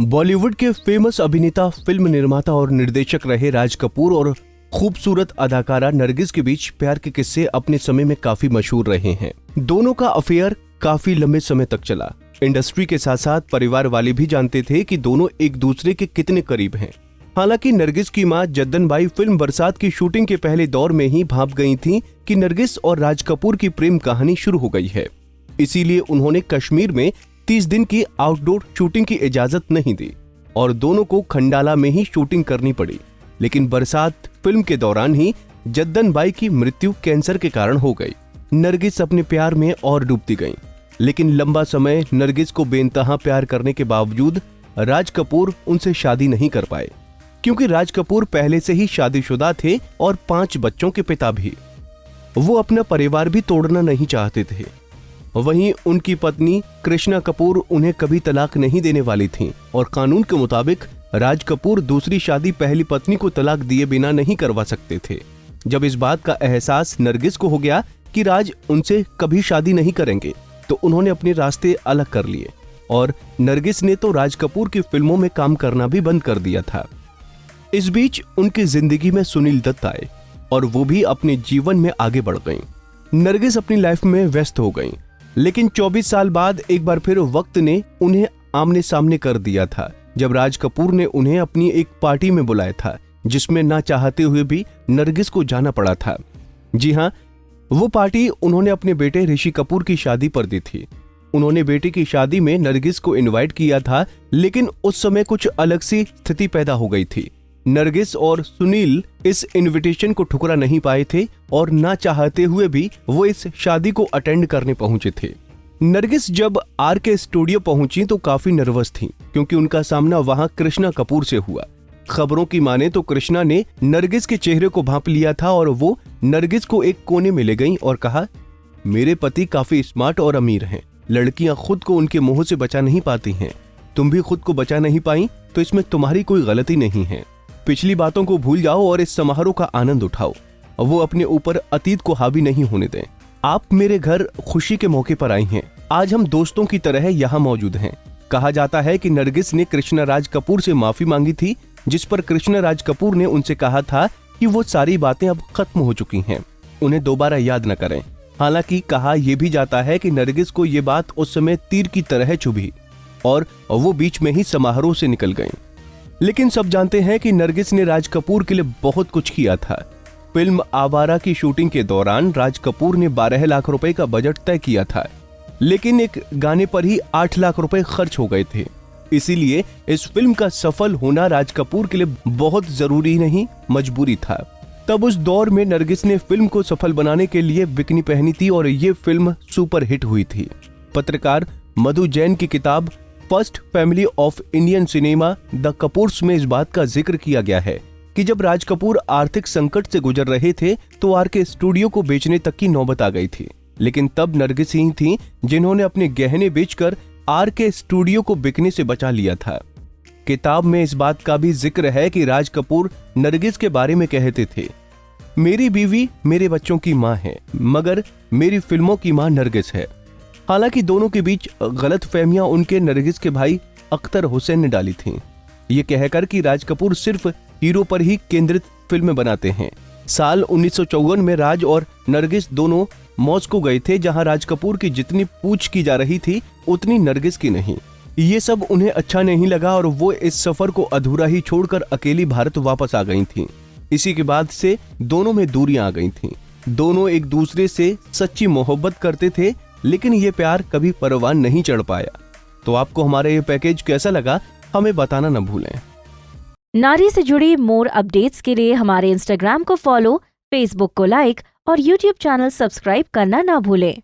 बॉलीवुड के फेमस अभिनेता, फिल्म निर्माता और निर्देशक रहे राज कपूर और खूबसूरत अदाकारा नरगिस के बीच प्यार के किस्से अपने समय में काफी मशहूर रहे हैं। दोनों का अफेयर काफी लंबे समय तक चला। इंडस्ट्री के साथ साथ परिवार वाले भी जानते थे कि दोनों एक दूसरे के कितने करीब हैं। हालांकि नरगिस की मां जद्दन बाई फिल्म बरसात की शूटिंग के पहले दौर में ही भांप गई थीं कि नरगिस और राज कपूर की प्रेम कहानी शुरू हो गई है। इसीलिए उन्होंने कश्मीर में 30 दिन की आउटडोर शूटिंग की इजाजत नहीं दी और दोनों को खंडाला में ही शूटिंग करनी पड़ी। लेकिन बरसात फिल्म के दौरान ही जद्दन बाई की मृत्यु कैंसर के कारण हो गई। नरगिस अपने प्यार में और डूबती गईं। लेकिन लंबा समय नरगिस को बेइंतहा प्यार करने के बावजूद राज कपूर उनसे शादी नहीं कर पाए, क्योंकि राज कपूर पहले से ही शादीशुदा थे और 5 बच्चों के पिता भी। वो अपना परिवार भी तोड़ना नहीं चाहते थे। वहीं उनकी पत्नी कृष्णा कपूर उन्हें कभी तलाक नहीं देने वाली थीं और कानून के मुताबिक राज कपूर दूसरी शादी पहली पत्नी को तलाक दिए बिना नहीं करवा सकते थे। जब इस बात का एहसास नरगिस को हो गया कि राज उनसे कभी शादी नहीं करेंगे, तो उन्होंने अपने रास्ते अलग कर लिए और नरगिस ने तो राज कपूर की फिल्मों में काम करना भी बंद कर दिया था। इस बीच उनकी जिंदगी में सुनील दत्त आए और वो भी अपने जीवन में आगे बढ़ गईं। नरगिस अपनी लाइफ में व्यस्त हो गईं, लेकिन 24 साल बाद एक बार फिर वक्त ने उन्हें आमने सामने कर दिया था, जब राज कपूर ने उन्हें अपनी एक पार्टी में बुलाया था, जिसमें ना चाहते हुए भी नरगिस को जाना पड़ा था। जी हाँ, वो पार्टी उन्होंने अपने बेटे ऋषि कपूर की शादी पर दी थी। उन्होंने बेटे की शादी में नरगिस को इनवाइट किया था, लेकिन उस समय कुछ अलग सी स्थिति पैदा हो गई थी। नरगिस और सुनील इस इनविटेशन को ठुकरा नहीं पाए थे और ना चाहते हुए भी वो इस शादी को अटेंड करने पहुंचे थे। नरगिस जब आरके स्टूडियो पहुंची तो काफी नर्वस थीं, क्योंकि उनका सामना वहां कृष्णा कपूर से हुआ। खबरों की माने तो कृष्णा ने नरगिस के चेहरे को भांप लिया था और वो नरगिस को एक कोने में ले गईं और कहा, मेरे पति काफी स्मार्ट और अमीर हैं। लड़कियां खुद को उनके मुंह से बचा नहीं पाती हैं। तुम भी खुद को बचा नहीं पाई तो इसमें तुम्हारी कोई गलती नहीं है। पिछली बातों को भूल जाओ और इस समारोह का आनंद उठाओ। वो अपने ऊपर अतीत को हावी नहीं होने दें। आप मेरे घर खुशी के मौके पर आई हैं। आज हम दोस्तों की तरह यहाँ मौजूद हैं। कहा जाता है कि नरगिस ने कृष्णा राज कपूर से माफी मांगी थी, जिस पर कृष्णा राज कपूर ने उनसे कहा था कि वो सारी बातें अब खत्म हो चुकी हैं, उन्हें दोबारा याद न करें। हालांकि कहा यह भी जाता है कि नरगिस को ये बात उस समय तीर की तरह चुभी और वो बीच में ही समारोह से निकल गईं। लेकिन सब जानते हैं कि नरगिस ने राज कपूर के लिए बहुत कुछ किया था। फिल्म आवारा की शूटिंग के दौरान राज कपूर ने 12 लाख रुपए का बजट तय किया था, लेकिन एक गाने पर ही 8 लाख रुपए खर्च हो गए थे। इसीलिए इस फिल्म का सफल होना राज कपूर के लिए बहुत जरूरी नहीं, मजबूरी था। तब उस दौर में नरगिस ने फिल्म को सफल बनाने के लिए बिकनी पहनी थी और ये फिल्म सुपर हिट हुई थी। पत्रकार मधु जैन की किताब first family of Indian cinema the Kapoors में इस बात का जिक्र किया गया है कि जब राज कपूर आर्थिक संकट से गुजर रहे थे तो आरके स्टूडियो को बेचने तक की नौबत आ गई थी। लेकिन तब नरगिस ही थीं जिन्होंने अपने गहने बेचकर आरके स्टूडियो को बिकने से बचा लिया था। किताब में इस बात का भी जिक्र है कि राज कपूर नरगिस के बारे में कहते थे, मेरी बीवी मेरे बच्चों की माँ है, मगर मेरी फिल्मों की माँ नरगिस है। हालांकि दोनों के बीच गलतफहमियां उनके नरगिस के भाई अख्तर हुसैन ने डाली थीं, ये कहकर कि राज कपूर सिर्फ हीरो पर ही केंद्रित फिल्में बनाते हैं। साल 1954 में राज और नरगिस दोनों मॉस्को गए थे, जहां राज कपूर की जितनी पूछ की जा रही थी उतनी नरगिस की नहीं। ये सब उन्हें अच्छा नहीं लगा और वो इस सफर को अधूरा ही छोड़कर अकेली भारत वापस आ गई थीं। इसी के बाद से दोनों में दूरियां आ गई थीं। दोनों एक दूसरे से सच्ची मोहब्बत करते थे, लेकिन ये प्यार कभी परवान नहीं चढ़ पाया। तो आपको हमारा ये पैकेज कैसा लगा, हमें बताना न भूलें। नारी से जुड़ी मोर अपडेट्स के लिए हमारे इंस्टाग्राम को फॉलो, फेसबुक को लाइक और यूट्यूब चैनल सब्सक्राइब करना ना भूलें।